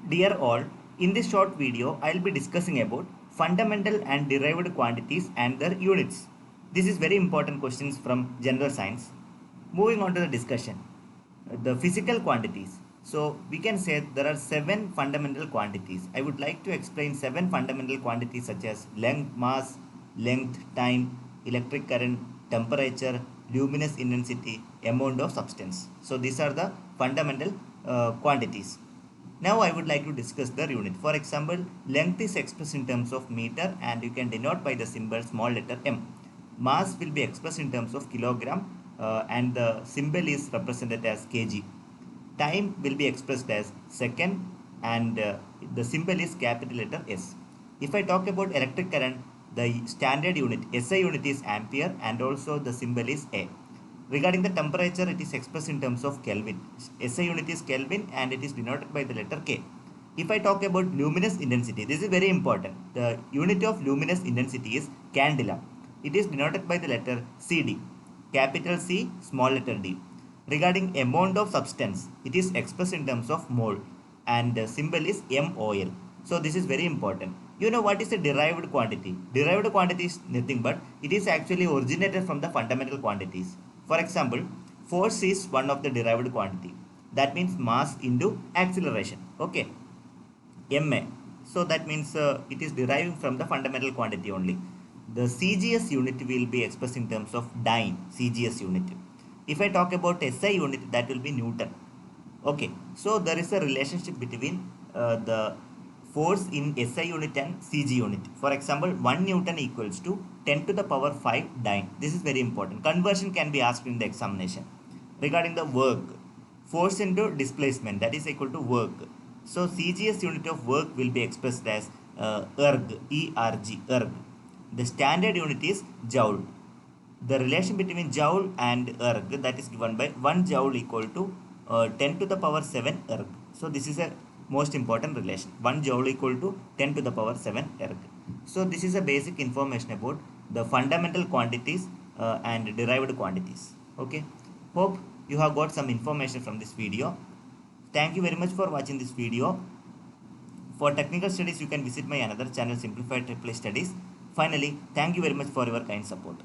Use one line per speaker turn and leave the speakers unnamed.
Dear all, in this short video, I will be discussing about fundamental and derived quantities and their units. This is very important questions from general science. Moving on to the discussion, the physical quantities. So we can say there are 7 fundamental quantities. I would like to explain 7 fundamental quantities such as length, mass, length, time, electric current, temperature, luminous intensity, amount of substance. So these are the fundamental quantities. Now I would like to discuss their unit. For example, length is expressed in terms of meter and you can denote by the symbol small letter m. Mass will be expressed in terms of kilogram and the symbol is represented as kg. Time will be expressed as second and the symbol is capital letter S. If I talk about electric current, the standard unit SI unit is ampere and also the symbol is A. Regarding the temperature, it is expressed in terms of Kelvin. SI unit is Kelvin and it is denoted by the letter K. If I talk about luminous intensity, this is very important. The unit of luminous intensity is candela. It is denoted by the letter CD. Capital C, small letter d. Regarding amount of substance, it is expressed in terms of mole and the symbol is MOL. So this is very important. You know what is a derived quantity? Derived quantity is nothing but it is actually originated from the fundamental quantities. For example, force is one of the derived quantity. That means mass into acceleration. Okay. MA. So that means it is deriving from the fundamental quantity only. The CGS unit will be expressed in terms of dyne, CGS unit. If I talk about SI unit, that will be Newton. Okay. So there is a relationship between the force in SI unit and CG unit. For example, 1 Newton equals to 10 to the power 5 dyne. This is very important. Conversion can be asked in the examination. Regarding the work, force into displacement, that is equal to work. So CGS unit of work will be expressed as erg, E-R-G, erg. The standard unit is joule. The relation between joule and erg, that is given by 1 joule equal to 10 to the power 7 erg. So this is a most important relation. 1 joule equal to 10 to the power 7 erg. So this is a basic information about the fundamental quantities and derived quantities. Okay. Hope you have got some information from this video. Thank you very much for watching this video. For technical studies, you can visit my another channel, Simplified Triple Studies. Finally, thank you very much for your kind support.